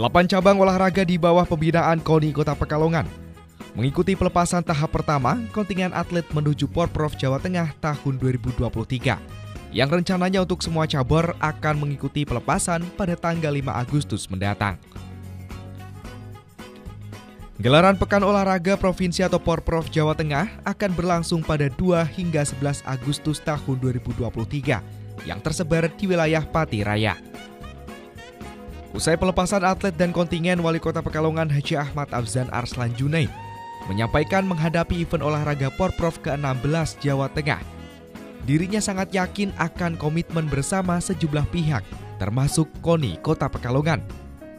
8 cabang olahraga di bawah pembinaan KONI Kota Pekalongan mengikuti pelepasan tahap pertama kontingen atlet menuju Porprov Jawa Tengah tahun 2023 yang rencananya untuk semua cabur akan mengikuti pelepasan pada tanggal 5 Agustus mendatang. Gelaran Pekan Olahraga Provinsi atau Porprov Jawa Tengah akan berlangsung pada 2 hingga 11 Agustus tahun 2023 yang tersebar di wilayah Pati Raya. Usai pelepasan atlet dan kontingen, Wali Kota Pekalongan Haji Ahmad Afzan Arslan Junaid menyampaikan menghadapi event olahraga Porprov ke-16 Jawa Tengah. Dirinya sangat yakin akan komitmen bersama sejumlah pihak, termasuk KONI Kota Pekalongan,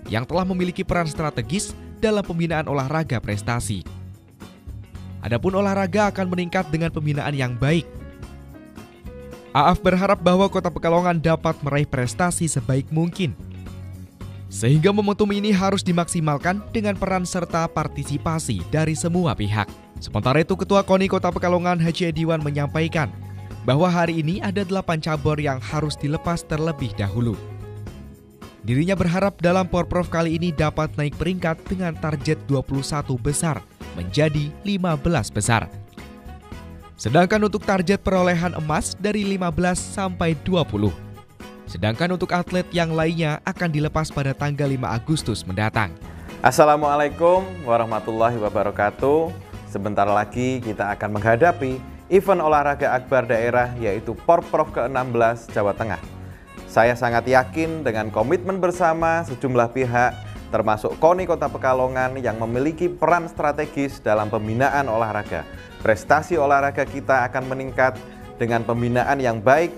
yang telah memiliki peran strategis dalam pembinaan olahraga prestasi. Adapun olahraga akan meningkat dengan pembinaan yang baik. Aaf berharap bahwa Kota Pekalongan dapat meraih prestasi sebaik mungkin, sehingga momentum ini harus dimaksimalkan dengan peran serta partisipasi dari semua pihak. Sementara itu, Ketua KONI Kota Pekalongan Haji Ediwan menyampaikan bahwa hari ini ada 8 cabur yang harus dilepas terlebih dahulu. Dirinya berharap dalam Porprov kali ini dapat naik peringkat dengan target 21 besar menjadi 15 besar. Sedangkan untuk target perolehan emas dari 15 sampai 20. Sedangkan untuk atlet yang lainnya akan dilepas pada tanggal 5 Agustus mendatang. Assalamualaikum warahmatullahi wabarakatuh. Sebentar lagi kita akan menghadapi event olahraga akbar daerah yaitu Porprov ke-16 Jawa Tengah. Saya sangat yakin dengan komitmen bersama sejumlah pihak termasuk KONI Kota Pekalongan yang memiliki peran strategis dalam pembinaan olahraga. Prestasi olahraga kita akan meningkat dengan pembinaan yang baik,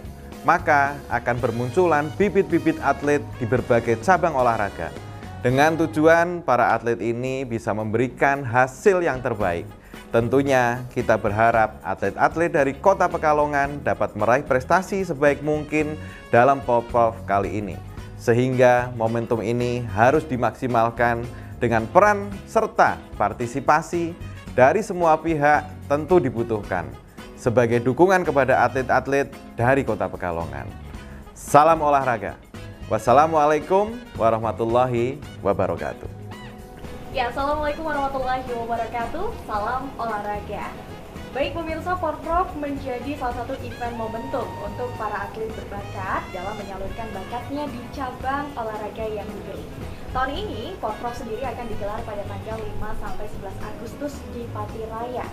maka akan bermunculan bibit-bibit atlet di berbagai cabang olahraga. Dengan tujuan para atlet ini bisa memberikan hasil yang terbaik. Tentunya kita berharap atlet-atlet dari Kota Pekalongan dapat meraih prestasi sebaik mungkin dalam Porprov kali ini. Sehingga momentum ini harus dimaksimalkan dengan peran serta partisipasi dari semua pihak tentu dibutuhkan sebagai dukungan kepada atlet-atlet dari Kota Pekalongan. Salam olahraga. Wassalamualaikum warahmatullahi wabarakatuh. Ya, assalamualaikum warahmatullahi wabarakatuh. Salam olahraga. Baik pemirsa, Porprov menjadi salah satu event momentum untuk para atlet berbakat dalam menyalurkan bakatnya di cabang olahraga yang dipilih. Tahun ini, Porprov sendiri akan digelar pada tanggal 5 sampai 11 Agustus di Pati Raya.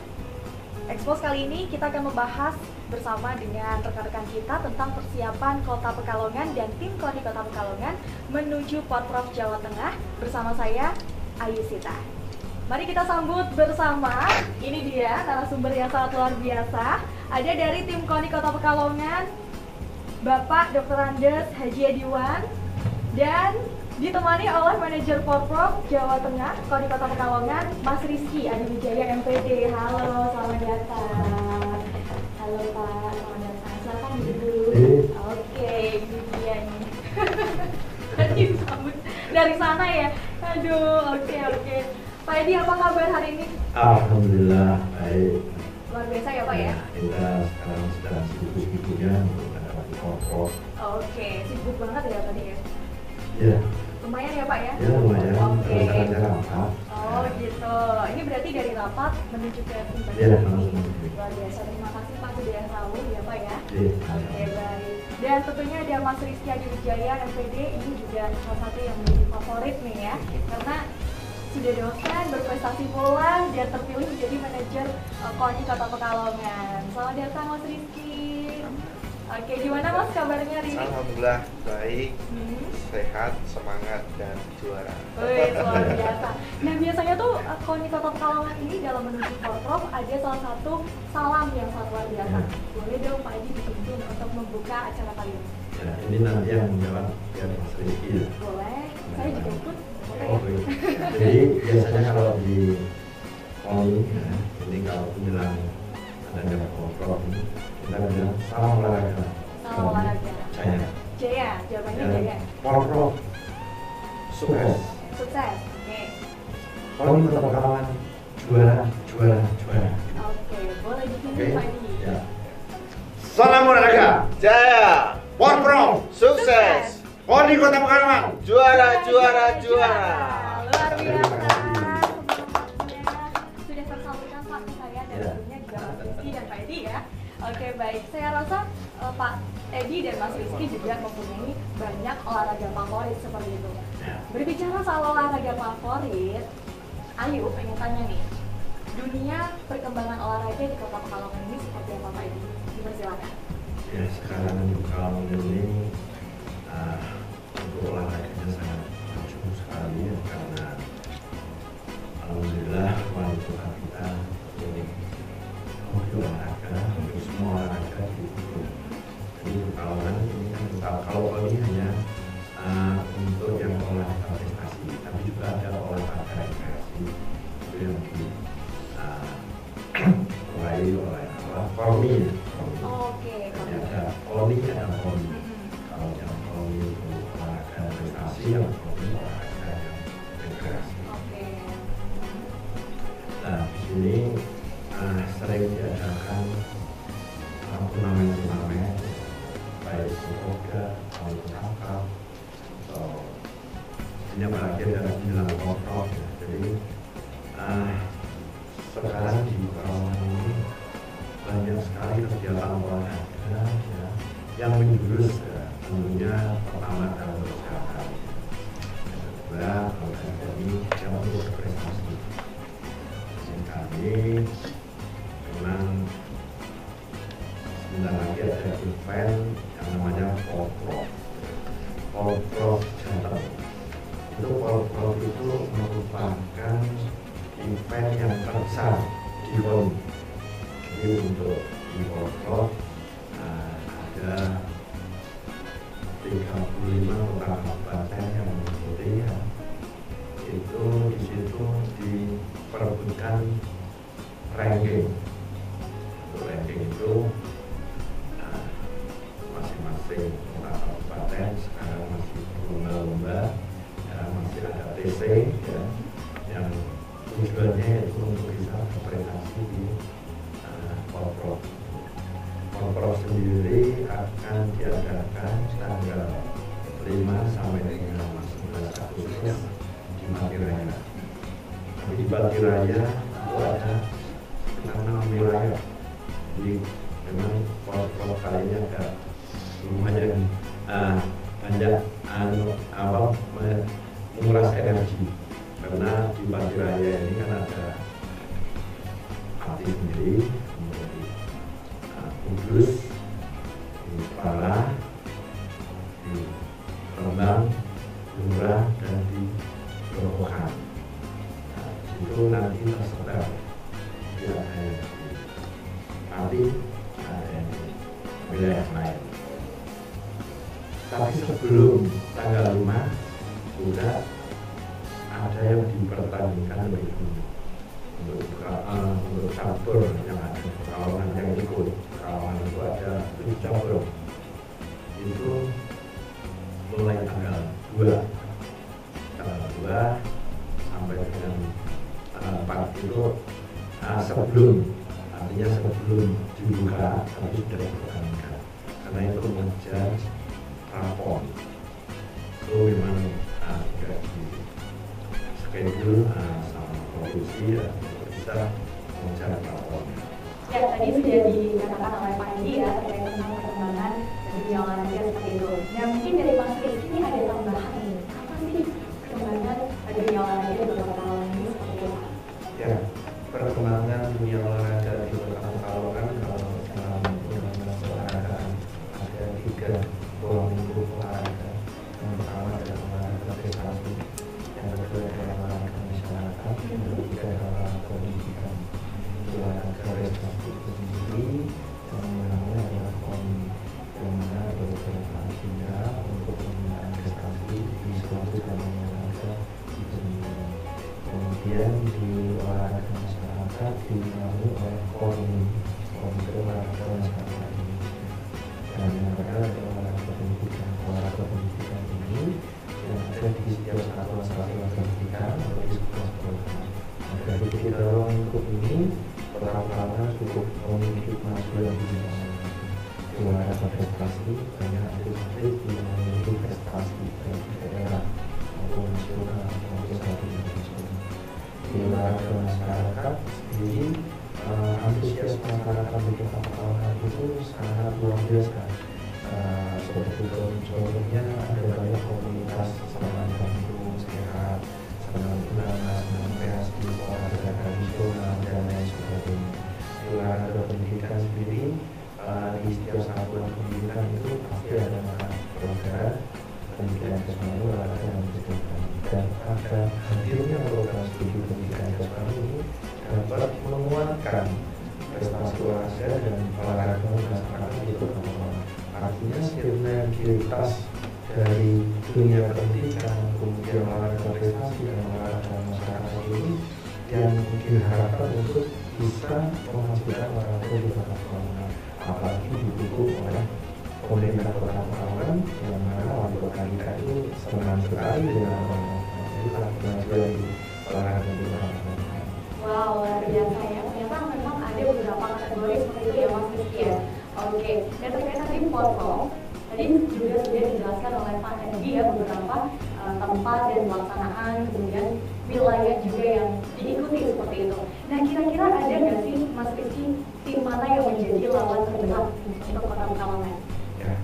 Expose kali ini kita akan membahas bersama dengan rekan-rekan kita tentang persiapan Kota Pekalongan dan tim KONI Kota Pekalongan menuju Porprov Jawa Tengah bersama saya, Ayu Sita. Mari kita sambut bersama, ini dia narasumber yang sangat luar biasa. Ada dari tim KONI Kota Pekalongan, Bapak Dr. Andes Haji Ediwan, dan ditemani oleh manajer Porprov Jawa Tengah KONI Kota Pekalongan, Mas Rizky Adi Wijaya MPD. Halo, selamat datang. Halo Pak, selamat datang. Silakan duduk. Oke, ini dia nih. Tadi disambut dari sana ya. Aduh, oke. Pak Edi, apa kabar hari ini? Alhamdulillah baik. Luar biasa ya Pak ya? Kita sekarang sedang sibuk-sibuknya untuk menghadapi Porprov. Oke, sibuk banget ya tadi ya? Ya. Lumayan ya Pak ya? Ya lumayan. Oke. Rapat. Oh gitu. Ini berarti dari rapat menuju ke tim tadi? Ya, langsung. Luar biasa. Terima kasih Pak sudah tahu ya Pak ya? Ya. Oke, baik. Dan tentunya ada Mas Rizky Adi Wijaya MPD, ini juga salah satu yang menjadi favorit nih ya, karena sudah dosen, berprestasi pula, dan terpilih menjadi manajer KONI Kota Pekalongan. Selamat datang Mas Rizky. Oke, gimana Mas kabarnya hari ini? Alhamdulillah baik, sehat, semangat, dan juara. Wih, luar biasa. Nah biasanya tuh KONI Kota Pekalongan ini dalam menuju Porprov ada salah satu salam yang sangat luar biasa. Boleh dong Pak Edi dituntun untuk membuka acara kali ini? Ya, ini nanti yang menjawab ya Mas Rizky ya. Boleh, saya juga ikut. Oh, baik. Jadi biasanya kalau di KONI, ya, ini kalau bilang ada Porprov ini, kita bilang salam olahraga. Salam olahraga. Jaya, jawabannya Jaya. Porprov sukses. Sukses, oke. KONI Kota Pekalongan juara. Oke, boleh ditunjuk Pak Edi. Ya. Salam olahraga, jaya, Porprov, sukses, Poni Kota Pekalongan Juara. Luar biasa. Semangatnya sudah tersalurkan Pak ke saya dan tentunya juga Mas Rizky dan Pak Edi ya. Oke baik, saya rasa Pak Edi dan Mas Rizky juga mempunyai banyak olahraga favorit seperti itu. Berbicara soal olahraga favorit, Ayu pengen tanya nih, dunia perkembangan olahraga di Kota Pekalongan ini seperti apa Pak Edi? Dipersilakan. Ya sekarang di Pekalongan ini untuk olahraganya sangat maju sekali ya, karena alhamdulillah wali kota kita ini hobi olahraga, hampir semua olahraga gitu. Jadi Pekalongan ini kan kalau ini hanya untuk yang olahraga prestasi, tapi juga ada olahraga rekreasi itu yang mulai oleh Formi. Oke, Jadi ada Formi, ada Formi. Kalau yang Formi itu olahraga prestasi, yang Formi olahraga yang rekreasi. Oke. Nah, di sini sering diadakan turnamen-turnamen baik olahraga maupun kakak atau ini apalagi ada bilang kontrol ya. Jadi sekarang di Pekalongan ini banyak sekali kegiatan olahraga ya, yang menjurus ya, tentunya pertama dalam kesehatan, yang kedua olahraga ini yang untuk berprestasi. Dan kami memang sebentar lagi ada event yang namanya Polprov Jateng. Itu Polprov itu merupakan event yang terbesar di Bali. Jadi untuk di Polprov ada 35 kota kabupaten yang mengikuti ya. Itu di situ diperebutkan ranking. Untuk ranking itu masing-masing kota kabupaten sekarang masih berlomba-lomba ya, masih ada TC ya, yang tujuannya itu untuk bisa berprestasi di Polprov. Polprov sendiri akan diadakan tanggal 5 sampai dengan 11 Agustus di Patiraya. Tapi di Patiraya itu ada 6 wilayah. Jadi memang Polprov kali ini agak lumayan banyak menguras energi, karena di Patiraya ini kan ada Pati sendiri, kemudian di Kudus, di Pala, di Rembang, Jurah, dan di Grobogan. Nah, itu nanti tersebar di ada yang di Pati, ada yang di wilayah lain. Tapi sebelum tanggal 5 sudah ada yang dipertandingkan untuk cabur yang ada di Pekalongan yang ikut. Pekalongan itu ada 7 cabur. Itu mulai tanggal 2 sampai dengan tanggal 4 itu sebelum, artinya sebelum dibuka tapi sudah dipertandingkan, karena itu mengejar rapor. Itu memang sudah di schedule sama produksi ya, untuk bisa mengejar rapor. Ya, tadi sudah dikatakan oleh Pak Edi ya terkait tentang perkembangan dunia olahraga seperti itu. Nah, mungkin dari Mas Rizky ini ada tambahan nih. Apa sih perkembangan dunia olahraga di Kota Pekalongan ini seperti itu? Ya, perkembangan dunia olahraga di Kota Pekalongan kalau dalam olahraga ada 3 ruang lingkup olahraga. Yang pertama adalah olahraga prestasi, yang kedua adalah olahraga masyarakat, yang ketiga adalah olahraga pendidikan. Olahraga prestasi itu sendiri yang namanya adalah PON, yang mana beberapa agenda untuk pembinaan prestasi di suatu dan olahraga itu sendiri. Kemudian di olahraga masyarakat dilalui oleh PON itu olahraga masyarakat Indonesia. Dan yang kedua adalah olahraga pendidikan. Olahraga pendidikan ini yang ada di setiap satuan pendidikan atau di sekolah-sekolah. Nah, dari 3 ruang lingkup ini Kota Pekalongan cukup memiliki kemajuan di olahraga prestasi, banyak atlet-atlet yang memiliki prestasi masyarakat sendiri, antusias masyarakat untuk olahraga itu sangat luar biasa. Seperti contohnya ada banyak komunitas senam jantung sehat, senam ulama, senam kreasi, olahraga tradisional dan lain sebagainya. Olahraga pendidikan sendiri, di setiap satuan pendidikan itu pasti ada mata pelajaran pendidikan jasmani, olahraga dan kesehatan. Dan pada hadirnya program studi pendidikan jasmani ini dapat menguatkan prestasi olahraga dan olahraga masyarakat di kota Malang. Artinya sinergitas dari dunia pendidikan, kemudian olahraga prestasi dan olahraga masyarakat ini yang diharapkan untuk bisa memajukan olahraga di kota Malang. Apalagi didukung oleh pemerintah kota Malang yang mana wali kota kita itu senang sekali dengan olahraga. Itulah kemajuan di olahraga di kota Malang. Wow, luar biasa ya. Ternyata memang ada beberapa kategori seperti itu ya Mas Rizky ya. Oke, dan terkait tadi Porprov, tadi juga sudah dijelaskan oleh Pak Edi ya beberapa tempat dan pelaksanaan, kemudian wilayah juga yang diikuti seperti itu. Nah, kira-kira ada nggak sih Mas Rizky tim mana yang menjadi lawan terberat untuk Kota Pekalongan? Ya,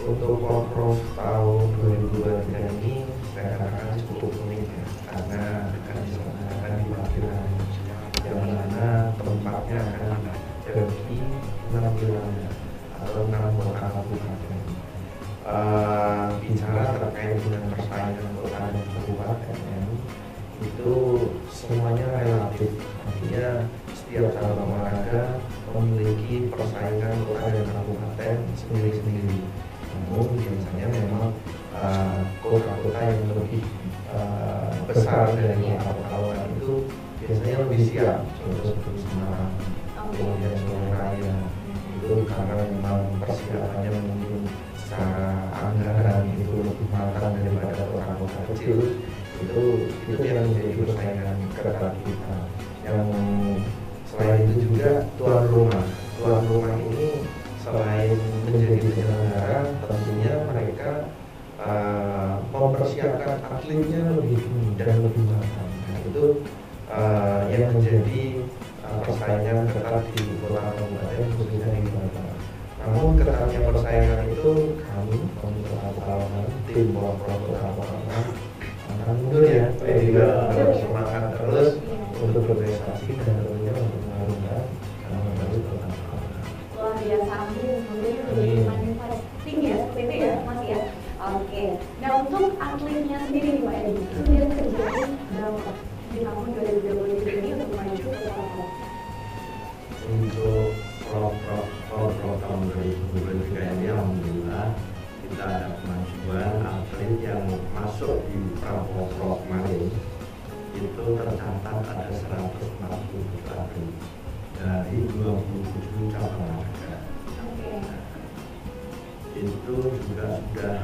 untuk Porprov tahun 2023 ini saya katakan cukup unik ya, karena akan diselenggarakan di Parkiran yang mana tempatnya akan bagi 6 wilayah atau 6 kota kabupaten. Bicara terkait dengan persaingan kota dan kabupaten itu semuanya relatif, artinya setiap cabang olahraga memiliki persaingan kota dan kabupaten sendiri-sendiri. Namun biasanya memang kota-kota yang lebih besar dari kota Pekalongan itu biasanya lebih siap, contoh seperti Semarang, kemudian Surabaya, itu karena memang persiapannya mungkin secara anggaran itu lebih matang daripada kota-kota kecil. Itu yang menjadi persaingan ketat kita. Yang selain itu juga tuan rumah ini selain menjadi penyelenggara, tentunya mereka mempersiapkan atletnya lebih dan lebih matang. Nah, itu yang menjadi persaingan ketat di kota kabupaten khususnya di Batam. Namun ketatnya persaingan itu kami Kota Pekalongan, tim Porprov Kota Pekalongan akan mundur ya, juga semangat terus untuk berprestasi dan tentunya untuk mengharumkan nama baik Kota Pekalongan. Luar biasa, amin. Semoga menjadi manifesting ya, seperti itu ya Mas ya. Oke, nah untuk atletnya sendiri nih Pak Edi, sudah terjadi berapa di tahun 2023 ini untuk maju ke Porprov? Untuk Porprov tahun 2023 ini alhamdulillah kita ada kemajuan atlet yang masuk di Porprov kemarin itu tercatat ada 147 atlet dari 27 cabang olahraga. Itu juga sudah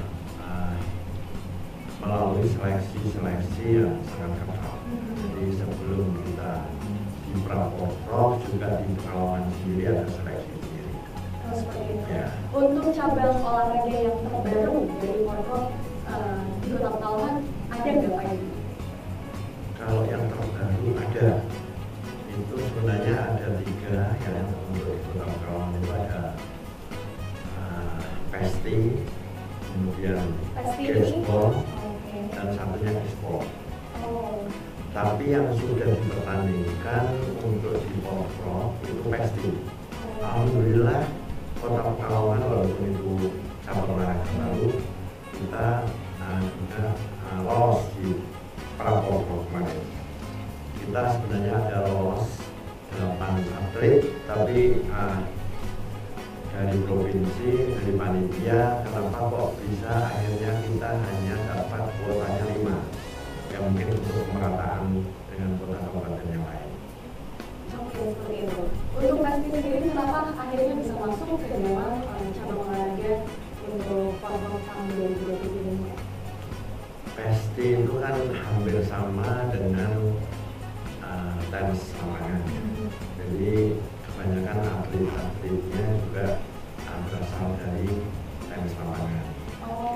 melalui seleksi yang sangat ketat. Jadi sebelum kita di Porprov juga di Pekalongan sendiri ada seleksi sendiri. Oh, seperti itu. Ya. Untuk cabang olahraga yang terbaru dari Porprov di Kota Pekalongan ada nggak Pak Edi? Kalau yang terbaru ada, itu sebenarnya ada 3 yang untuk di Kota Pekalongan itu ada pesti, kemudian Gaspol, dan satunya Gaspol. Tapi yang sudah dipertandingkan untuk di Porprov itu pesti. Alhamdulillah Kota Pekalongan walaupun itu cabang olahraga baru, kita juga lolos di Porprov kemarin. Kita sebenarnya ada lolos 8 atlet, tapi dari provinsi, dari panitia, kenapa kok bisa akhirnya kita hanya dapat kuotanya 5, ya mungkin untuk pemerataan dengan kota kabupaten yang lain. Oke, seperti itu. Untuk pasti sendiri kenapa akhirnya bisa masuk ke dalam cabang olahraga untuk Porprov tahun 2023 ini? Pesti itu kan hampir sama dengan tenis lapangan. Jadi kebanyakan atlet-atletnya juga berasal dari tenis lapangan.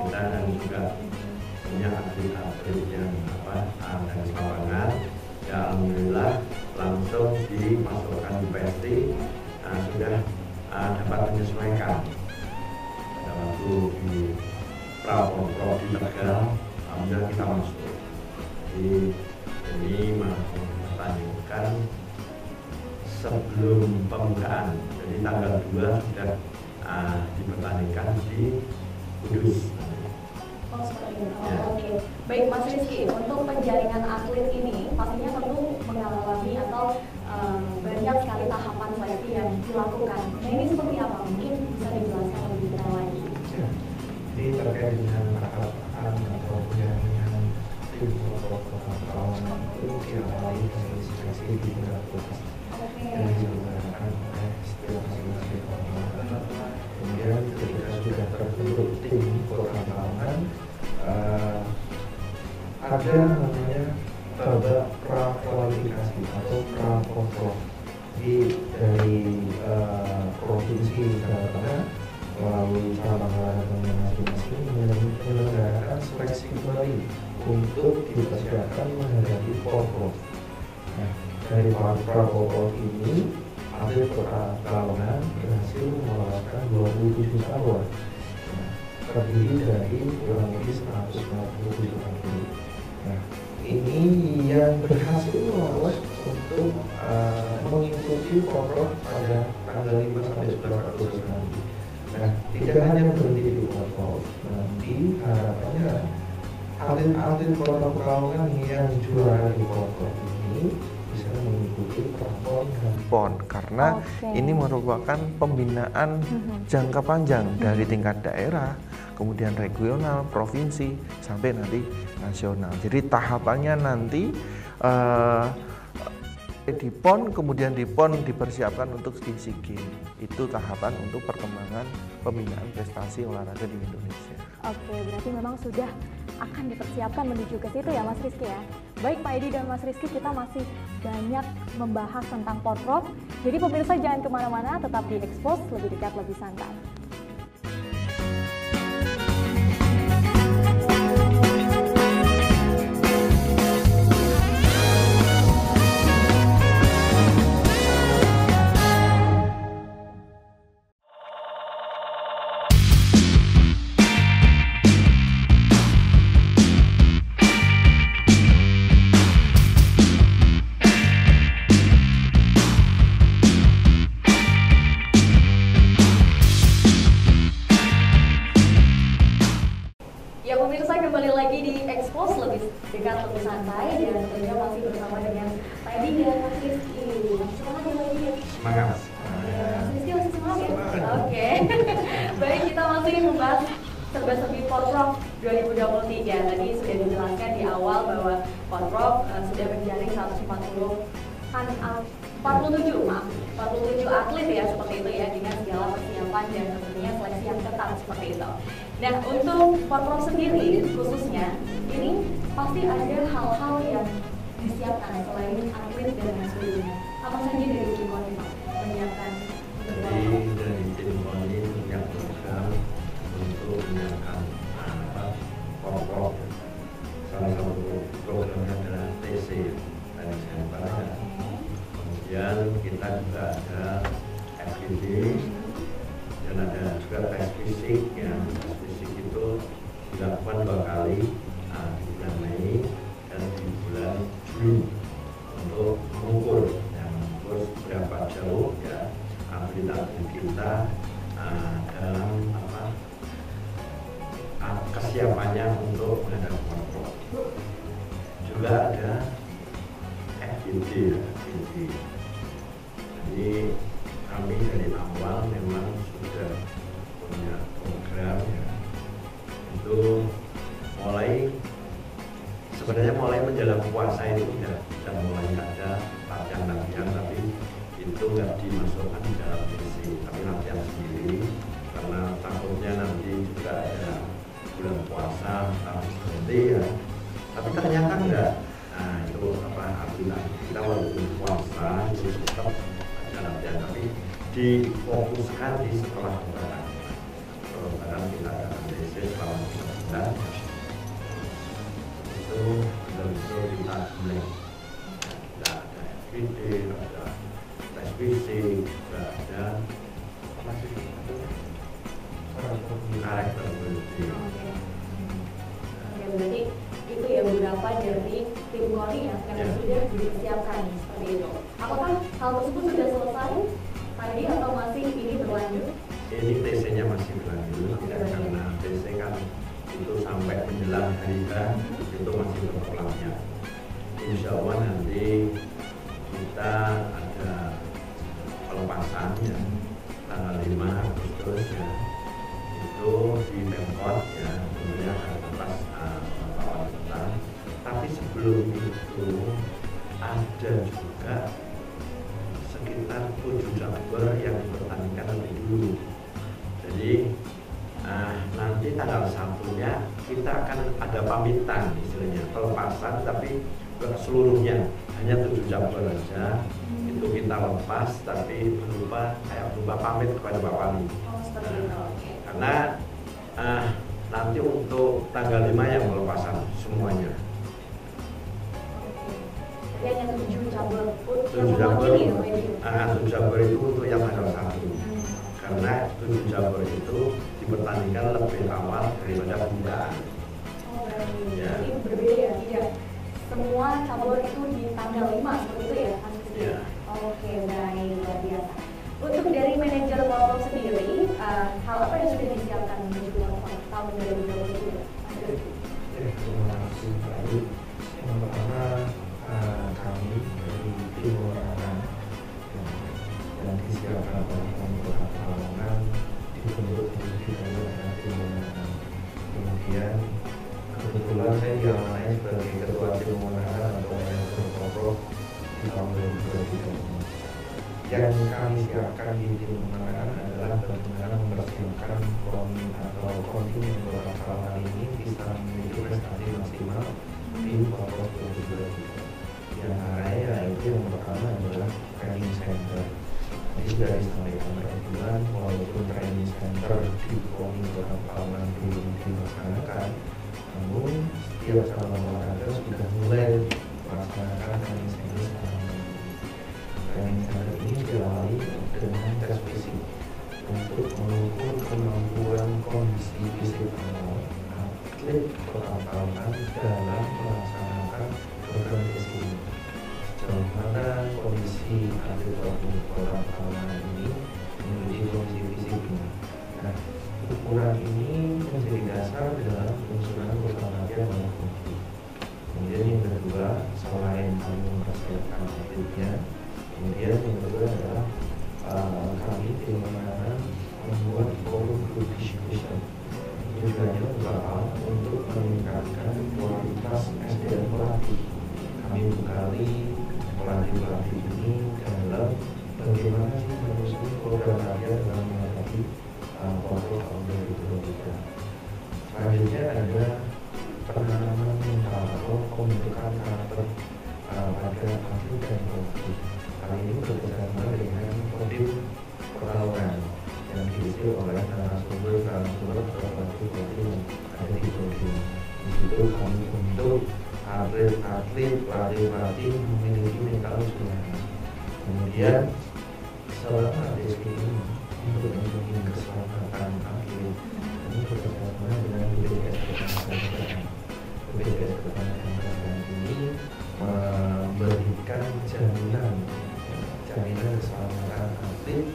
Kita dan juga punya atlet-atlet yang tenis lapangan Ya alhamdulillah langsung dimasukkan di PST, sudah dapat menyesuaikan. Pada waktu di Prapor di Tegal, alhamdulillah kita masuk. Jadi ini mempertanyakan sebelum pembukaan, jadi tanggal 2 sudah dipertandingkan di Kudus. Oh, seperti itu. Ya. Oke. Baik Mas Rizky, untuk penjaringan atlet ini pastinya perlu mengalami atau banyak sekali tahapan seleksi yang dilakukan. Nah ini seperti apa? Mungkin bisa dijelaskan lebih detail lagi. Ya. Ini terkait dengan tahapan atau penjaringan tim perlawanan itu diawali dari seleksi di tingkat kota yang diselenggarakan oleh setiap masing-masing perlawanan. Kemudian ketika sudah terbentuk tim perlawanan, ada namanya babak prakualifikasi atau pra-porprov dari provinsi Jawa Tengah melalui cabang olahraganya masing-masing menyelenggarakan seleksi kembali untuk dipersiapkan menghadapi porprov. Nah, dari pra-porprov ini atlet perlawanan berhasil meloloskan 27 calon. Terdiri dari kurang lebih 157 atlet. Nah, ini yang berhasil lolos untuk mengikuti porprov pada tanggal 5 sampai 11 Agustus nanti. Nah, tidak hanya berhenti di porprov, nanti harapannya atlet-atlet Kota Pekalongan yang juara di porprov ini bisa mengikuti PON karena ini merupakan pembinaan jangka panjang dari tingkat daerah, kemudian regional, provinsi, sampai nanti nasional. Jadi tahapannya nanti di PON, kemudian di PON dipersiapkan untuk di SEA Games. Itu tahapan untuk perkembangan pembinaan prestasi olahraga di Indonesia. Oke, berarti memang sudah akan dipersiapkan menuju ke situ ya Mas Rizky ya. Baik Pak Edi dan Mas Rizky, kita masih banyak membahas tentang porprov. Jadi pemirsa jangan kemana-mana, tetap di Expose, lebih dekat, lebih santai. Santai dan tentunya masih bersama dengan Pak Edi dan Mas Rizky. Semangat lagi ya. Semangat. Mas Rizky masih semangat ya? Oke. Baik, kita masih membahas serba-serbi porprov 2023. Tadi sudah dijelaskan di awal bahwa porprov sudah menjaring 47 atlet ya seperti itu ya, dengan segala persiapan dan tentunya seleksi yang ketat seperti itu. Nah, untuk porprov sendiri khususnya ini pasti ada hal-hal yang disiapkan selain atlet dan lain sebagainya. Apa saja dari tim KONI Pak menyiapkan? Jadi dari tim KONI punya program untuk menyiapkan porprov. Salah satu programnya adalah TC dari Center. Kemudian kita juga ada FGD dan ada juga tes fisik ya. Tes fisik itu dilakukan 2 kali. Di bulan Mei dan di bulan Juni untuk mengukur seberapa jauh ya atlet-atlet kita dalam kesiapannya untuk menghadapi porprov. Juga ada FGD ya, FGD. Jadi kami dari awal memang sudah punya program ya, itu sebenarnya mulai menjelang puasa itu sudah mulai ada latihan, tapi itu nggak dimasukkan di dalam sesi, tapi latihan sendiri karena takutnya nanti juga ada bulan puasa harus berhenti ya. Tapi ternyata enggak. Nah itu artinya kita walaupun puasa itu tetap ada latihan, tapi difokuskan di setelah lebaran. Lebaran kita akan TC selama 3 bulan. Itu betul-betul kita mulai fisik, juga ada karakter politik. Ya, berarti itu ya beberapa dari tim Polri yang sudah disiapkan seperti itu. Apakah hal tersebut sudah selesai tadi atau masih ini berlanjut? Ini TC-nya masih berlanjut ya, karena TC kan itu sampai menjelang hari H itu masih berpulangnya. Insya Allah nanti kita ada pelepasan ya tanggal 5 Agustus ya, itu di Pemkot ya, tentunya akan lepas wali kota. Tapi sebelum itu ada juga sekitar 7 cabar yang dipertandingkan lebih dulu. Jadi nanti tanggal 1-nya kita akan ada pamitan istilahnya, pelepasan tapi seluruhnya hanya 7 cabar saja itu kita lepas, tapi berupa pamit kepada Pak Wali. Karena nanti untuk tanggal 5 yang pelepasan semuanya. Yang 7 cabur, 7 cabur, 7 cabur itu untuk yang tanggal 1. Karena 7 cabur itu dipertandingkan lebih awal daripada pembukaan. Oh, baik. Ya. Ini berbeda ya, tidak semua cabur itu di tanggal 5 seperti itu ya, Mas? Ya. Oke, baik, luar biasa. Untuk dari manajer Polri sendiri, hal apa yang sudah disiapkan menuju tahun 2023? Terima kasih Pak Ibu. Yang pertama kami dari tim Penerangan yang disiapkan oleh Pemerintah Pekalongan dibentuk menjadi adalah tim Penerangan. Kemudian kebetulan saya diamanai sebagai ketua tim Penerangan atau manajer Polri di tahun 2023. Yang kami siapkan di tim Penerangan adalah bagaimana mempersiapkan kontingen Kota Pekalongan ini bisa memiliki prestasi maksimal di Polres 2023. Yang arahnya yaitu yang pertama adalah training center. Tadi sudah disampaikan Pak Bulan, walaupun training center di Kota Pekalongan belum dilaksanakan, namun setiap cabang olahraga sudah mulai melaksanakan training center. Training center ini diawali dengan tes fisik untuk mengukur kemampuan kondisi fisik awal atlet Kota Pekalongan dalam melaksanakan program tes ini. Sejauh mana kondisi atlet Kota Pekalongan ini menuju kondisi fisiknya. Nah, ukuran ini menjadi dasar dalam penyusunan program latihan oleh Polri. Kemudian yang kedua, selain kami mempersiapkan atletnya, kemudian yang kedua adalah kami tim Penerangan membuat forum group discussion. Tujuannya adalah untuk meningkatkan kualitas SDM pelatih. Kami bekali pelatih-pelatih ini dalam bagaimana sih menyusun program latihan dalam menghadapi Polri tahun 2023. Selanjutnya ada penanaman mental atau pembentukan karakter pada atlet dan pelatih. Kali ini bekerjasama dengan Kodim Pekalongan yang diisi oleh narasumber pelatih-pelatih yang ada di Kodim. Di situ kami untuk atlet-atlet, pelatih-pelatih memiliki mental juara. Kemudian selama tes ini untuk melindungi keselamatan atlet, kami bekerjasama dengan BPJS Ketenagakerjaan. BPJS Ketenagakerjaan ini memberikan jaminan keselamatan atlet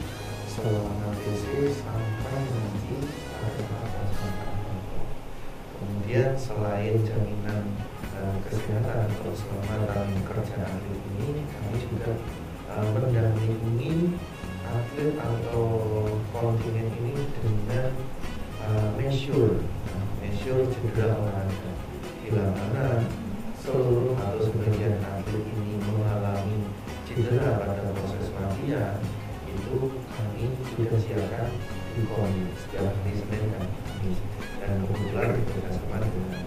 selama TC sampai nanti pada pelaksanaan. Kemudian selain jaminan kesehatan atau keselamatan kerja atlet ini, kami juga mendampingi atlet atau kontingen ini dengan measure cedera olahraga. Bila mana seluruh atau sebagian atlet ini mengalami cedera pada proses latihan, itu kami sudah siapkan di KONI setiap hari Senin dan Kamis. Dan kebetulan bekerjasama dengan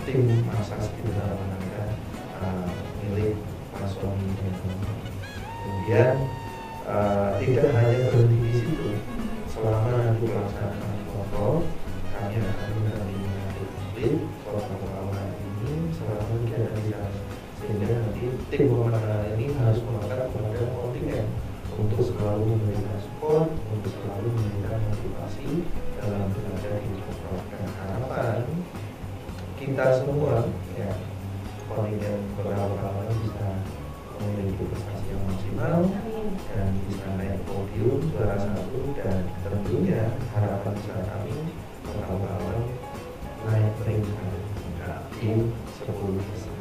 tim massage cedera olahraga milik Pak Sony dan teman-teman. Kemudian tidak hanya berhenti di situ, selama nanti pelaksanaan kontrol, kami akan mendampingi atlet Kota Pekalongan ini selama 3 hari, sehingga nanti tim pemenangan ini harus melekat kepada kontingen untuk selalu memberikan support, untuk selalu memberikan motivasi dalam berada di Porprov. Dan harapan kita semua ya, kontingen Kota bisa memiliki prestasi yang maksimal dan bisa naik podium juara 1, dan tentunya harapan besar kami Kota naik peringkat di 10 besar.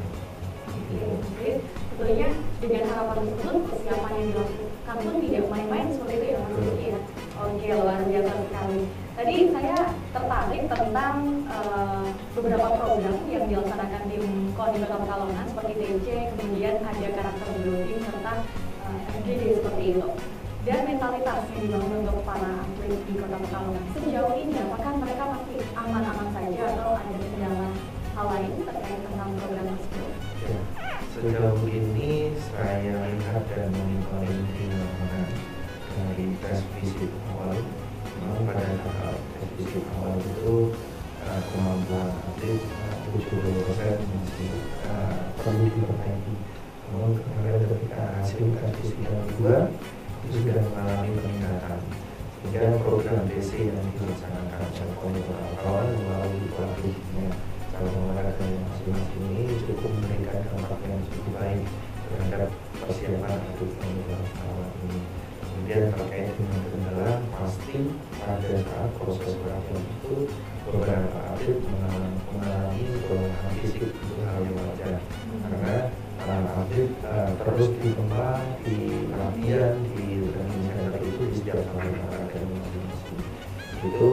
Tentunya dengan harapan tersebut persiapan yang dilakukan pun tidak main-main seperti itu ya Mas Rizky ya. Oke, luar biasa sekali. Tadi saya tertarik tentang beberapa program yang dilaksanakan tim Kodim Kota Pekalongan seperti TC, kemudian ada karakter building serta FGD seperti itu. Dan mentalitas yang dibangun untuk para atlet di Kota Pekalongan sejauh ini, apakah mereka masih aman-aman saja atau ada kendala hal lain terkait tentang program tersebut? Ya, sejauh ini saya lihat dan monitoring di lapangan dari tes fisik awal, memang pada tahap tes fisik awal itu kemampuan atlet 70% masih perlu diperbaiki. Namun kemarin ketika hasil tes fisik yang kedua itu sudah mengalami peningkatan, sehingga program DC yang dilaksanakan oleh Kota Pekalongan melalui pelatihnya cabang olahraga masing-masing ini cukup memberikan dampak yang cukup baik terhadap persiapan atlet Kota Pekalongan ini. Kemudian terkait dengan kendala, pasti pada saat proses pelatihan itu beberapa atlet mengalami kelelahan fisik, itu hal yang wajar karena atlet terus dikembang di latihan di training center itu di setiap cabang olahraga masing-masing. Itu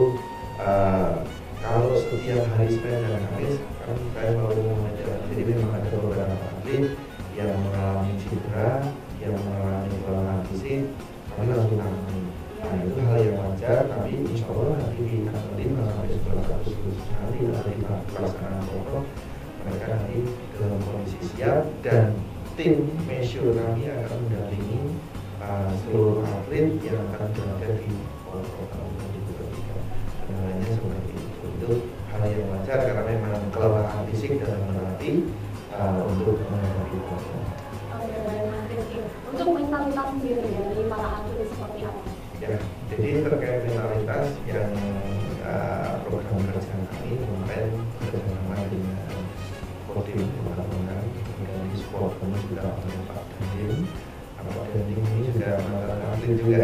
kalau setiap hari Senin dan Kamis kan saya baru mengajar, jadi memang ada beberapa atlet yang mengalami cedera, yang mengalami kelelahan fisik, kami langsung tangani. Nah itu hal yang wajar, tapi insya Allah nanti di tanggal 5 sampai 11 Agustus nanti ada di pelaksanaan Porprov, mereka nanti dalam kondisi siap dan tim measure kami akan mendampingi seluruh atlet yang akan berada di Porprov tahun 2023. Kendalanya seperti itu hal yang wajar karena memang kelelahan fisik dalam berarti untuk menghadapi Porprov. Untuk mentalitas sendiri dari para atlet seperti apa? Ya, jadi terkait mentalitas yang program kerja kami kemarin bersama dengan Kodim Pekalongan dan di support kami juga oleh Pak Dandim. Pak Dandim ini juga mantan atlet juga,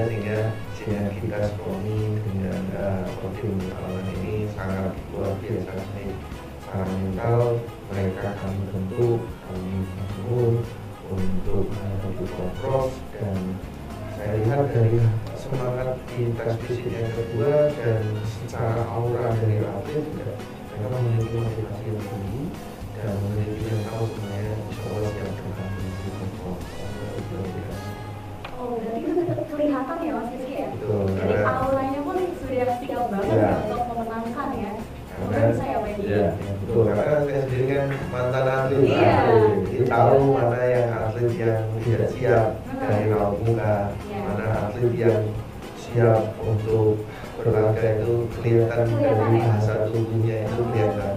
sehingga sinergitas kami dengan Kodim Pekalongan ini sangat luar biasa baik. Secara mental mereka kami bentuk, kami bangun untuk menghadapi Porprov, dan saya lihat dari semangat di tes fisik yang kedua dan secara aura dari atlet juga mereka memiliki motivasi yang tinggi dan memiliki mental semuanya insya Allah siap bertanding di Porprov. Oh, berarti itu kelihatan ya Mas Rizky ya? Betul. Jadi auranya pun sudah siap banget ya untuk memenangkan ya. Karena bisa ya Wendy? Iya, betul. Karena saya sendiri kan mantan atlet, Iya. Jadi tahu mana yang atlet yang tidak siap dari raut muka, mana atlet yang siap untuk berlaga itu kelihatan dari bahasa tubuhnya itu kelihatan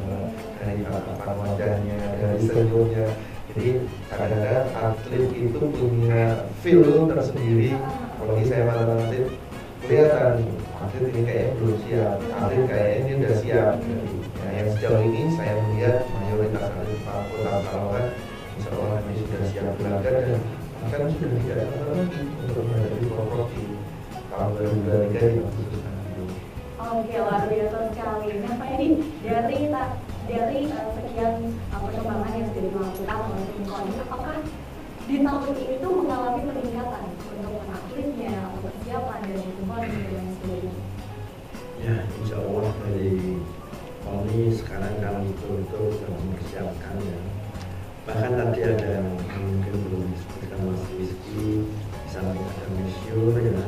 dari tatapan wajahnya, dari senyumnya. Jadi kadang-kadang atlet itu punya feel tersendiri. Apalagi saya mantan atlet, kelihatan atlet ini kayaknya belum siap, atlet kayaknya ini udah siap. Nah, yang sejauh ini saya melihat mayoritas atlet Kota Pekalongan insya Allah ini sudah siap berlaga dan akan sudah tidak sabar lagi untuk menghadapi Porprov di tahun 2023 di Agustus nanti. Oke, luar biasa sekali. Nah Pak Edi, dari sekian perkembangan yang sudah dilakukan oleh tim Kodim, apakah di tahun ini itu mengalami peningkatan untuk atletnya atau persiapan dari hubungan dan lain sebagainya? Ya, insya Allah dari Koni sekarang kan betul-betul sudah mempersiapkan ya. Bahkan tadi ada yang mungkin belum disebutkan Mas Rizky, di samping ada mesyur ya,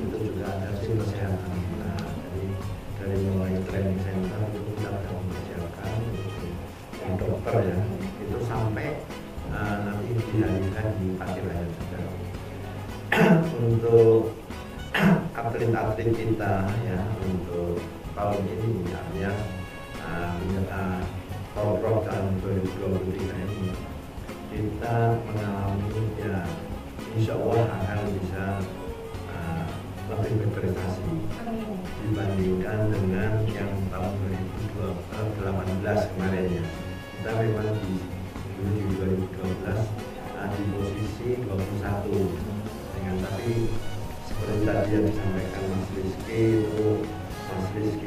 itu juga ada tim kesehatan. Nah, jadi dari mulai training center itu kita sudah mempersiapkan untuk dokter ya, itu sampai nanti dihadirkan di Patiraya juga. Untuk atlet-atlet kita ya, untuk tahun ini misalnya Porprov tahun 2023 ini kita mengalami ya insya Allah akan bisa lebih berprestasi dibandingkan dengan yang tahun 2018 kemarin ya. Kita memang di 2012 di posisi 21 dengan, tapi seperti tadi yang disampaikan Mas Rizky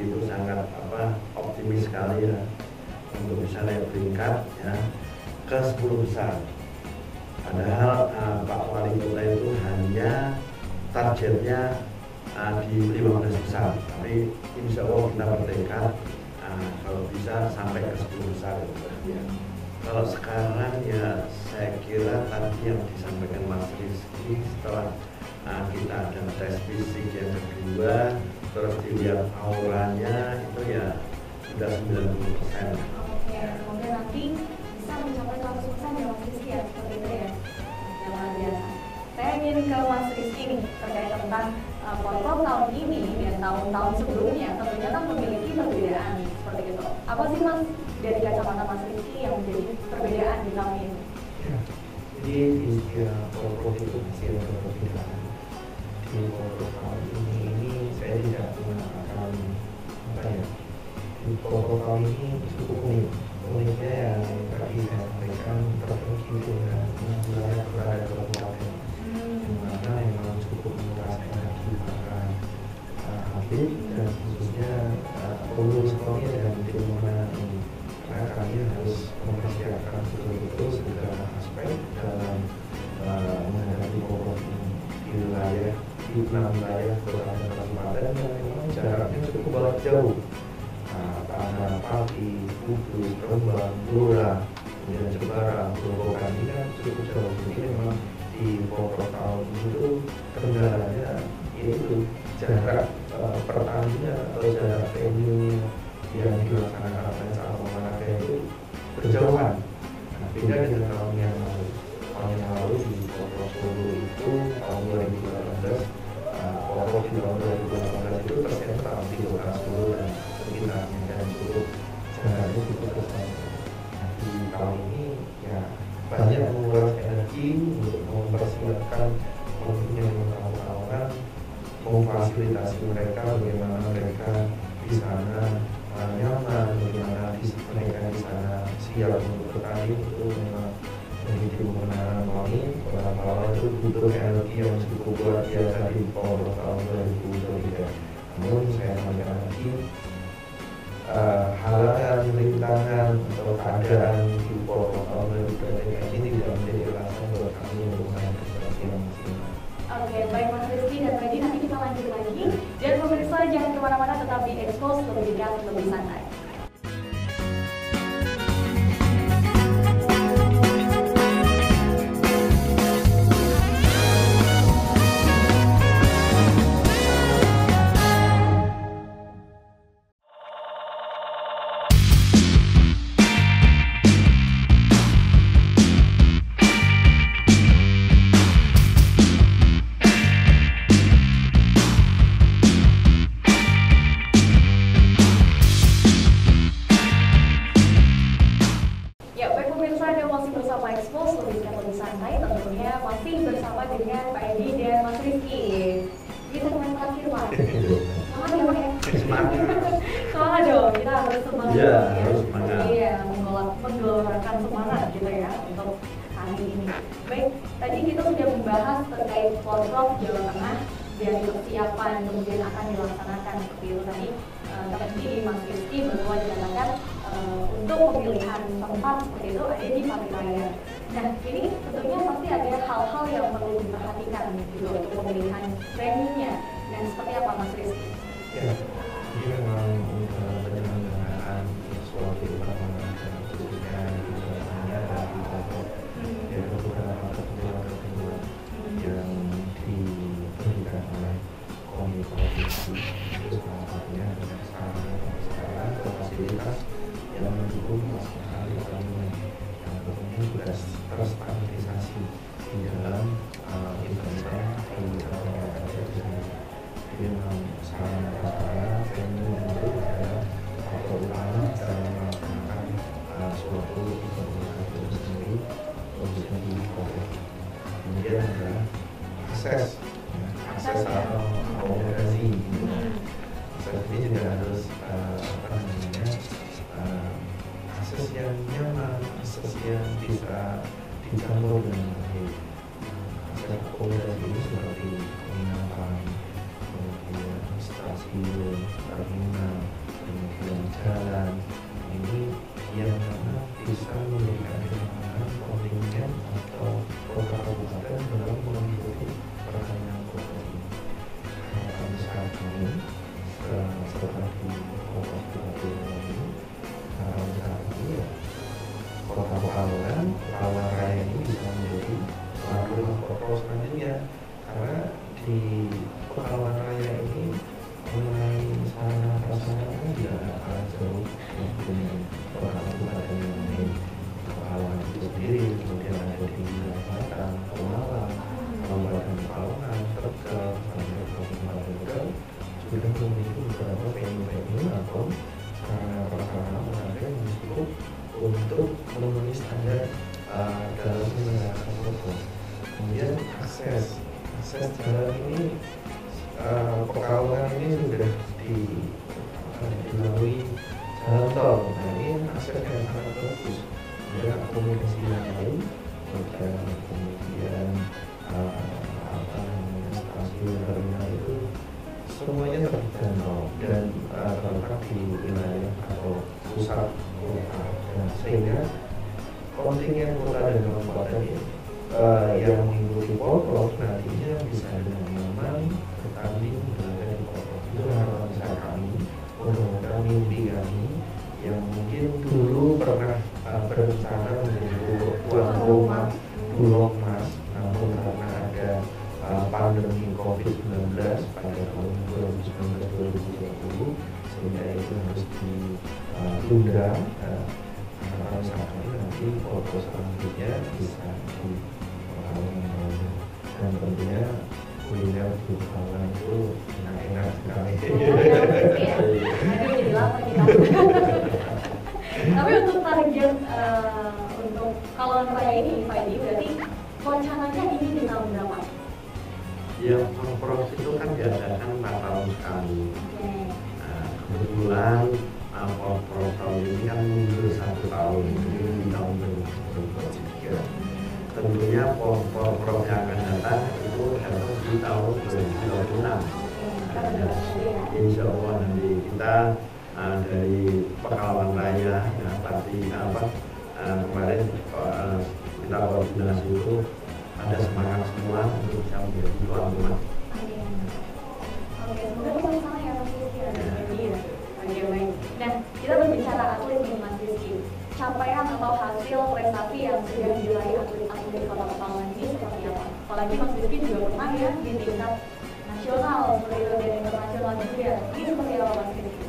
itu sangat optimis sekali ya untuk bisa naik peringkat ya ke 10 besar. Padahal Pak Wali Kota itu hanya targetnya di 15 besar, tapi insya Allah kita bertekad kalau bisa sampai ke 10 besar ya. Kalau sekarang ya saya kira tadi yang disampaikan Mas Rizky, setelah kita ada tes fisik yang kedua, terus dilihat auranya itu ya sudah 90%. Oke, semoga nanti bisa mencapai 100% ya Mas Rizky ya, seperti itu ya. Yang luar biasa. Saya ingin ke Mas Rizky nih terkait tentang Porprov tahun ini dan tahun-tahun sebelumnya ternyata memiliki perbedaan seperti itu. Apa sih Mas dari kacamata Mas Rizky yang menjadi perbedaan di tahun ini? Ya, jadi di setiap Porprov itu masih ada perbedaan. Di Porprov tahun ini saya tidak mengatakan di Porprov tahun ini cukup unik. Uniknya yang tadi saya sampaikan terbagi dengan wilayah berada kabupaten, dimana memang cukup menguras energi para atlet dan khususnya pengurus KONI dan tim pemenangan ini, karena kami harus mempersiapkan betul-betul segala aspek dalam menghadapi Porprov ini di wilayah di 6 wilayah kota dan kabupaten yang memang jaraknya cukup jauh. Tanah, Pati, Kudus, Rembang, Blora, kemudian Jepara, Grobogan ini kan cukup jauh. Jadi memang di Porprov tahun itu kendalanya yaitu jarak pertandingan atau jarak venue yang dilaksanakan atau olahraga itu berjauhan. Nah, beda dengan tahun yang lalu. Tahun yang lalu di Porprov Solo itu tahun 2018, Porprov di tahun 2018 itu tersentral di kota Solo dan sekitarnya dan cukup jaraknya cukup dekat. Nah, di tahun ini ya banyak menguras energi untuk mempersiapkan tentunya orang-orang, memfasilitasi mereka bagaimana mereka di sana nyaman, bagaimana mereka di sana siap untuk bertanding. Itu memang menjadi kemenangan kami. Orang-orang itu butuh energi yang cukup luar biasa di Porprov tahun 2023. Namun saya sampaikan lagi, halangan, rintangan atau keadaan di Porprov tahun 2023 ini tidak menjadi alasan buat kami untuk menaik prestasi yang maksimal. Oke, baik Mas Rizky dan Freddy, nanti kita lanjut lagi. Dan pemirsa jangan kemana-mana, tetap di Expose, lebih dekat, lebih santai. Semangat dong, kita harus semangat ya. Harus semangat. Iya, menggelorakan semangat gitu ya untuk hari ini. Baik, tadi kita sudah membahas terkait Porprov Jawa Tengah dan persiapan kemudian akan dilaksanakan seperti itu tadi. Tadi Mas Rizky baru dikatakan untuk pemilihan tempat seperti itu ada di Patiraya. Nah, ini tentunya pasti ada hal-hal yang perlu diperhatikan gitu untuk pemilihan venue-nya. Dan seperti apa Mas Rizky? Ya, ini memang penyelenggaraan suatu pertemuan khususnya di Jawa dan di Porprov. Ya, beberapa ketentuan yang diberikan oleh komite provinsi, itu salah satunya adalah sekarang fasilitas yang mendukung pelaksanaan pertandingan yang tentunya sudah terstabilisasi di dalam event yang ada di sana. Jadi memang sekarang venue itu adalah faktor utama dalam melaksanakan suatu event olahraga itu sendiri, khususnya di Porprov. kemudian adalah akses atau akomodasi. Akses ini juga harus akses yang nyaman, akses yang bisa dicampur dengan baik. Akses akomodasi ini seperti penginapan, kemudian stasiun, terminal, kemudian jalan. Ini yang mana bisa memberikan kenyamanan kontingen atau kota kabupaten dalam mengikuti perkembangan kota ini. Harapan kami setelah di kota kabupaten ini, harapan kami ya kota Pekalongan, Pekalongan Raya ini bisa menjadi rumah kota selanjutnya, karena di Pekalongan Raya ini mengenai sarana prasarana tidak kalah jauh dengan kota kabupaten yang lain. Pekalongan itu sendiri kemudian ada di wilayah Batang, Pemalang, Kabupaten Pekalongan, Tegal, sampai Kabupaten Tegal sudah memiliki beberapa venue atau sarana prasarana olahraga yang cukup untuk memenuhi standar dalam menyelenggarakan foto. Kemudian akses jalan ini Pekalongan ini sudah dilalui jalan tol. Nah ini akses yang sangat bagus. Kemudian akomodasi yang lain, kemudian stasiun terminal itu semuanya terjangkau dan terletak di wilayah atau pusat kota, dan sehingga kontingen kota dan kabupaten yang mengikuti Porprov nantinya bisa dengan nyaman bertanding berada di Porprov. Itu harapan besar kami, mudah-mudahan mimpi kami yang mungkin dulu pernah berencana menjadi tuan rumah Bulog Mas, namun karena ada pandemi COVID-19 pada tahun 2019-2020 sehingga itu harus ditunda. Harapan kami nanti foto selanjutnya bisa di Pekalongan, dan tentunya kuliner di Pekalongan itu enak-enak sekali. Jadi lapar kita. Tapi untuk target untuk Pekalongan Raya ini, Pak Edi, berarti rencananya ini di tahun berapa? Ya, Porprov itu kan diadakan 4 tahun sekali. Nah, kebetulan Porprov tahun ini kan mundur 1 tahun, jadi di tahun 2023. Tentunya Porprov yang akan datang itu harus di tahun 2026. Insya Allah nanti kita dari Pekalongan Raya, ya, pasti kemarin kita koordinasi itu ada semangat semua untuk bisa menjadi tuan rumah. Oke, semoga kita sama ya Mas Rizky. Oke, baik. Nah, kita berbicara atlet nih Mas Rizky. Capaian atau hasil prestasi yang sudah diraih atlet-atlet Kota Pekalongan ini seperti apa? Apalagi Mas Rizky juga pernah ya di tingkat nasional seperti itu dan internasional juga. Ini seperti apa Mas Rizky?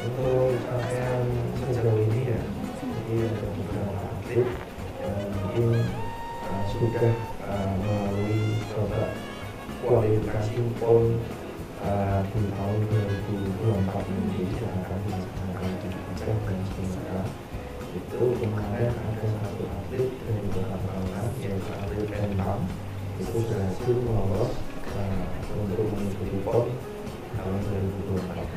Untuk capaian sejauh ini ya, jadi ada beberapa atlet yang mungkin sudah melalui babak kualifikasi PON di tahun 2024 ini yang akan dilaksanakan di Aceh dan Sumatera. Itu kemarin ada satu atlet dari Kota Pekalongan yaitu atlet Pentam, itu berhasil lolos untuk mengikuti PON tahun 2024.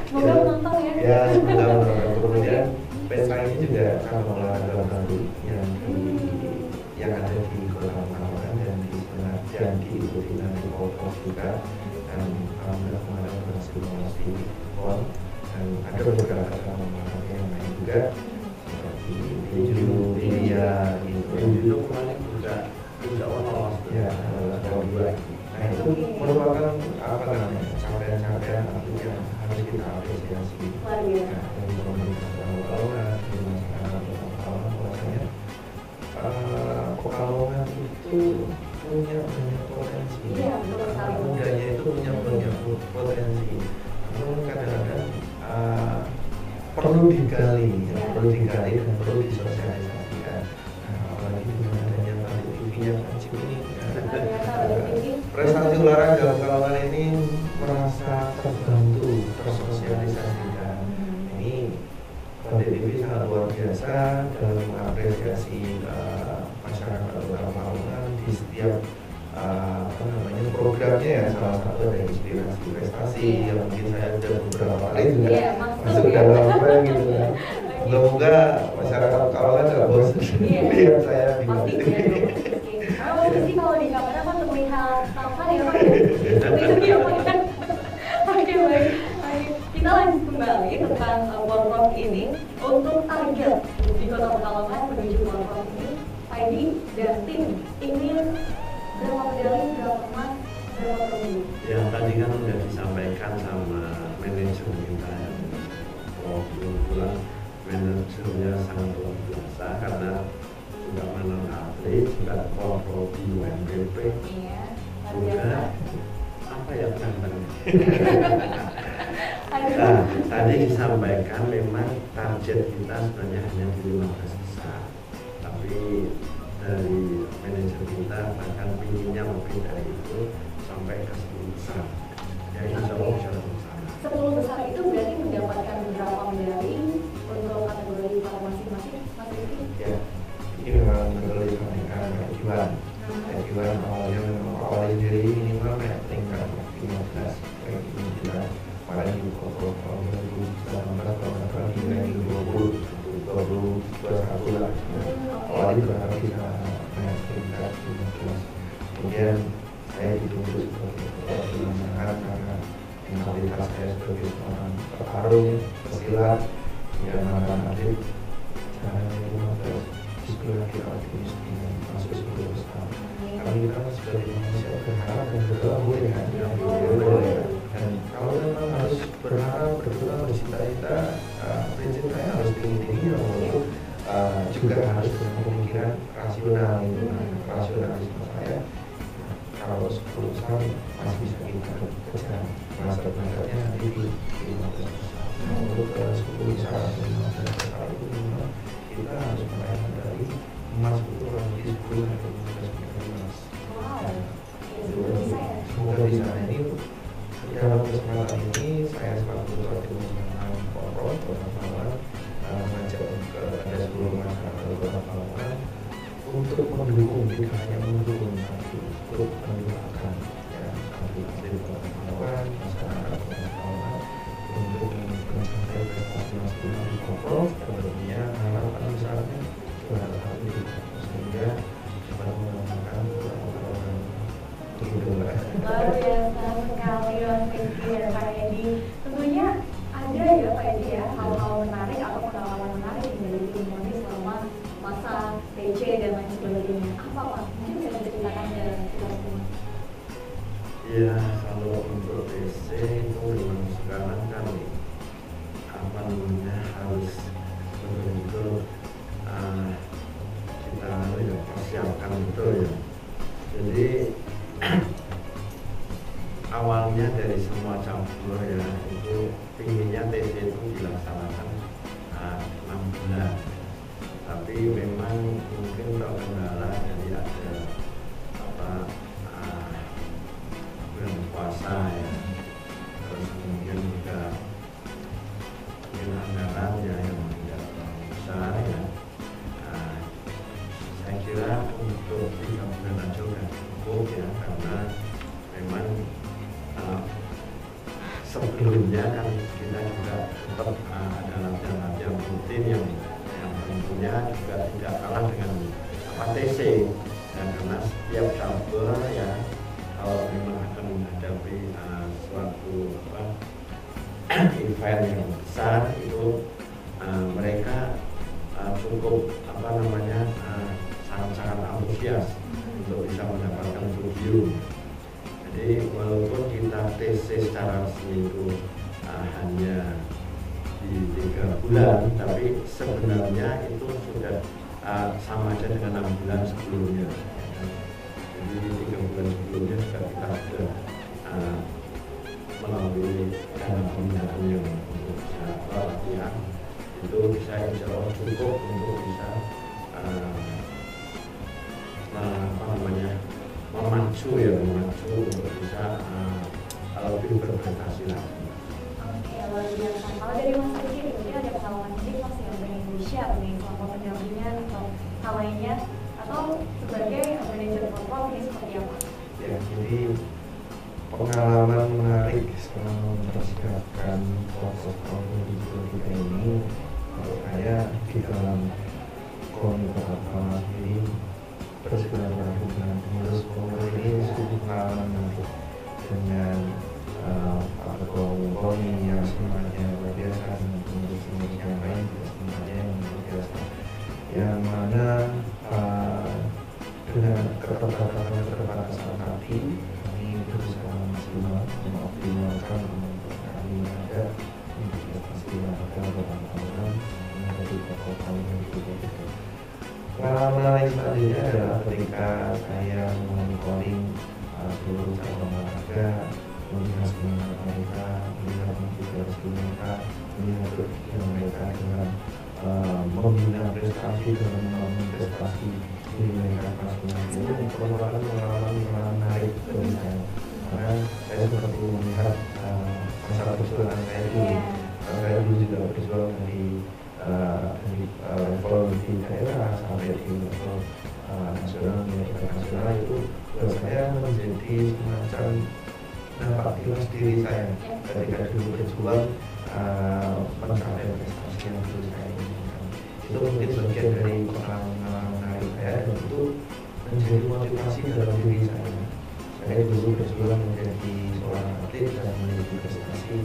Semoga menonton ya. Ya, semoga menonton. Kemudian PESA ini juga cabang olahraga baru yang ada di Kota Pekalongan dan diikuti nanti Porprov juga, dan alhamdulillah kemarin berhasil lolos di PON, dan ada beberapa cabang olahraga yang lain juga seperti tinju, biliar, Itu kemarin juga insya Allah lolos. ya, ada dua. Nah itu merupakan capaian-capaian yang harus kita apresiasi. Luar biasa. Nah, dari pemerintah Pekalongan, dari masyarakat Pekalongan, bahwasanya Pekalongan itu punya banyak potensi. Iya, betul sekali. Anak mudanya itu punya banyak potensi. Namun kadang-kadang perlu digali dan perlu disosialisasikan. Nah, apalagi dengan adanya Bali TV yang kecil ini. Prestasi olahraga Pekalongan ini merasa terbantu, tersosialisasikan. Ini Bali TV sangat luar biasa dalam mengapresiasi masyarakat Kota Pekalongan di setiap programnya ya. Salah satu ada inspirasi prestasi yang mungkin saya sudah beberapa kali juga masuk dalam program gitu kan. Semoga masyarakat Pekalongan nggak bosan lihat saya di Pasti situ. sih kalau di kamera kan terlihat tampan ya Pak. Iya Pak kan. Oke baik. Kita lanjut kembali tentang Porprov ini. Untuk target di Kota Pekalongan menuju Porprov ini, Pak Edi dan tim ingin berapa medali, berapa emas, berapa perunggu? Ya tadi kan sudah disampaikan sama manajer kita yang kebetulan manajernya sangat luar biasa karena juga menang atlet, juga Porprov di UMPP, Iya. juga apa ya tantangannya. Aduh. Nah, tadi disampaikan memang target kita sebenarnya hanya di 15 besar, tapi dari manajer kita bahkan pinginnya lebih dari itu sampai ke 10 besar. Ya insya Allah bisa bersama. 10 besar itu berarti mendapatkan berapa medali untuk kategori para masing-masing, Mas Rizky? Ya, ini memang berdasarkan kejuan. Kejuan awalnya dari minimal tingkat 15 kayak ini kita makanya di Porprov tahun 2019 kalau hingga 2021 lah. Awalnya berharap bisa naik tingkat 15. Kemudian saya dituntut sebagai ketua pelaksana karena kualitas saya sebagai seorang petarung pesilat yang mantan atlet saya 15 juga kita optimis dengan masuk 10 besar. Karena kita kan sebagai manusia berharap dan berdoa boleh kan? Boleh. Dan kalau memang harus berharap berdoa bercita-cita, prinsip saya harus tinggi-tinggi walaupun juga harus berpemikiran rasional. Rasionalisme saya kalau 10 besar masih bisa kita kejar. Masa berangkatnya nanti di 15 besar. Untuk 10 besar atau 15 besar itu memang kita harus meraih medali emas itu kurang lebih 10 atau 15 medali emas. Semoga bisa ini dalam kesempatan ini saya selaku wakil pimpinan Porprov Kota Pekalongan mengajak ke ada 10 masyarakat Kota Pekalongan untuk mendukung, tidak hanya mendukung tapi untuk mendoakan ya atlet Kota Pekalongan, masyarakat Kota Pekalongan untuk mencapai prestasi maksimal di Porprov. Tentunya harapan besarnya juara satu di Porprov sehingga dapat mengembangkan Kota Pekalongan Luar biasa sekali Mas Rizky dan Pak Edi. Tentunya ada ya Pak Edi ya hal-hal menarik atau pengalaman menarik dari tim Moni selama masa TC dan lain sebagainya. Apa Pak? Mungkin bisa diceritakan ke kita semua. Iya, kalau untuk TC itu memang sekarang kan apa namanya harus betul-betul kita persiapkan betul ya. Jadi awalnya dari semua cabur ya itu pinginnya TC itu dilaksanakan 6 bulan, tapi memang mungkin terkendala jadi ada apa bulan puasa ya, terus kemudian juga anggaran ya yang tidak terlalu besar ya. Saya kira untuk 3 bulan aja udah cukup ya, karena memang sebelumnya kan kita juga tetap ada latihan-latihan rutin yang tentunya juga tidak kalah dengan TC, dan karena setiap cabur ya kalau memang akan menghadapi suatu event yang besar itu mereka cukup sangat-sangat antusias untuk bisa mendapatkan podium. Jadi walaupun kita TC secara resmi itu hanya di 3 bulan, tapi sebenarnya itu sudah sama aja dengan 6 bulan sebelumnya. Jadi 3 bulan sebelumnya juga kita sudah melalui dana pembinaan yang untuk bisa latihan itu bisa insya Allah cukup untuk bisa memacu untuk bisa lebih berprestasi lagi. Oke, luar biasa. Kalau dari Mas sendiri, mungkin ada pengalaman unik Mas yang pengen di-share nih selama pendampingan atau hal lainnya, atau sebagai manajer porprov ini seperti apa? Ya, jadi pengalaman menarik setelah mempersiapkan protokol digital kita ini, kalau saya di dalam komunitas ini bersilaturahmi dengan pengurus komunitas ini sungguh pengalaman menarik dengan Pak Ketua Umum yang sebenarnya luar biasa dan pengurus-pengurus yang lain juga sebenarnya yang luar biasa, yang mana dengan keterbatasan yang terbatasan tadi kami berusaha maksimal mengoptimalkan kami ada untuk pasti ada beberapa orang yang ada di kota yang itu. Pengalaman lain selanjutnya adalah ketika saya mengontrolling seluruh cabang olahraga, melihat semangat mereka, melihat motivasi mereka, melihat kegiatan mereka dengan membina prestasi dengan membangun prestasi diri mereka masing-masing. Itu merupakan pengalaman menarik bagi saya, karena saya seperti melihat masa perjuangan saya dulu. Saya dulu juga berjuang dari level di daerah sampai di level nasional, internasional. Itu buat saya menjadi semacam nampak jelas diri saya ketika dulu berjuang mencapai prestasi yang dulu saya inginkan. Itu mungkin bagian dari pengalaman menarik saya, dan itu menjadi motivasi dalam diri saya. Saya dulu berjuang menjadi seorang atlet dan memiliki prestasi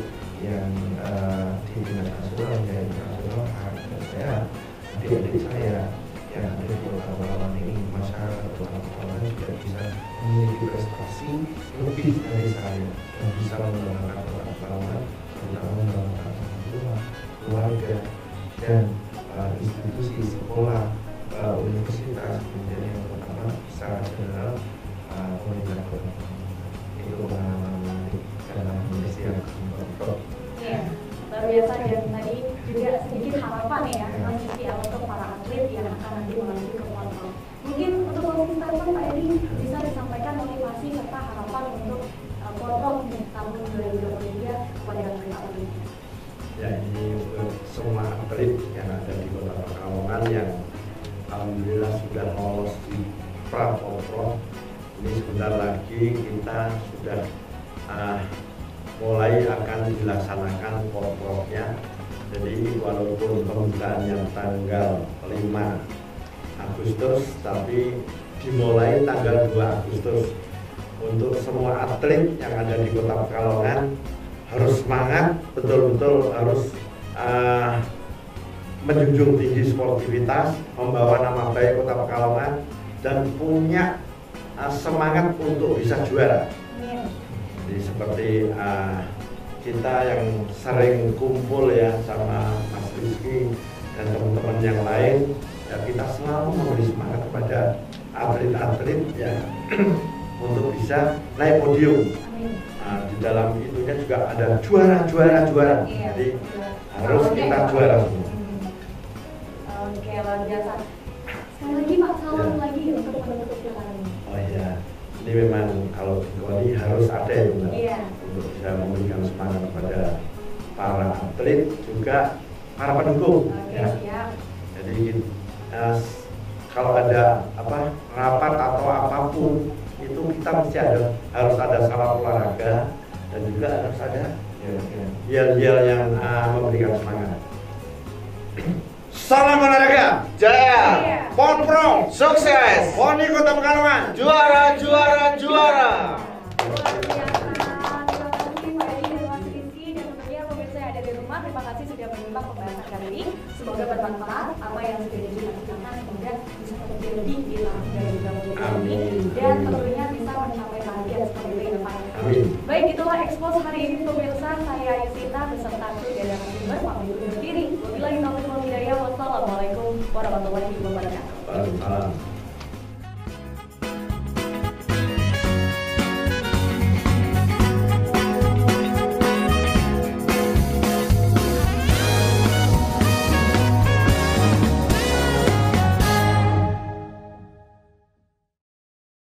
yang di tingkat nasional dan internasional. Dan saya, adik-adik saya yang ada di Kota Pahlawan ini, masyarakat Kota Pahlawan juga bisa memiliki prestasi lebih dari saya dan bisa membanggakan Kota Pahlawan, terutama membanggakan orang keluarga dan institusi sekolah, universitas, menjadi yang pertama secara general komunitas Kota Pahlawan. Itu pengalaman menarik dalam mempersiapkan porprov. Iya, luar biasa. Dan tadi juga sedikit harapan ya Mas Rizky untuk para atlet yang akan nanti menuju ke porprov. Mungkin untuk closing statement Pak Edi bisa disampaikan motivasi serta harapan untuk porprov di tahun 2023 kepada atlet-atlet. Ya, ini untuk semua atlet yang ada di Kota Pekalongan yang alhamdulillah sudah lolos di pra-porprov. Ini sebentar lagi kita sudah mulai akan dilaksanakan porprovnya. Jadi walaupun pembukaannya tanggal 5 Agustus, tapi dimulai tanggal 2 Agustus. Untuk semua atlet yang ada di Kota Pekalongan harus semangat, betul-betul harus menjunjung tinggi sportivitas, membawa nama baik Kota Pekalongan, dan punya semangat untuk bisa juara. Jadi seperti kita yang sering kumpul ya sama Mas Rizky dan teman-teman yang lain, ya kita selalu memberi semangat kepada atlet-atlet ya untuk bisa naik podium. Di dalam itunya juga ada juara. Jadi harus kita juara semua. Oke, luar biasa. Sekali lagi Pak, salam lagi untuk menutup film ini. Oh iya, ini memang kalau di Koni harus ada ya Mbak, untuk bisa memberikan semangat kepada para atlet juga para pendukung. Ya. Jadi kalau ada rapat atau apapun itu kita mesti harus ada salam olahraga dan juga harus ada yel-yel yang memberikan semangat. Salam olahraga, jaya! Porprov, sukses! Poni Kota Pekalongan, juara! Luar biasa. Terima kasih Pak Edi dan Mas Rizky, dan tentunya pemirsa yang ada di rumah, terima kasih sudah menyimak pembahasan kali ini. Semoga bermanfaat apa yang sudah dijelaskan, semoga bisa terjadi di tahun 2023 ini, dan tentunya bisa mencapai target seperti itu ya Pak. Baik, itulah Expose hari ini pemirsa. Saya Yusita beserta kru dan narasumber pamit undur diri. Wabillahi taufiq wal hidayah. Wassalamualaikum warahmatullahi wabarakatuh. Waalaikumsalam.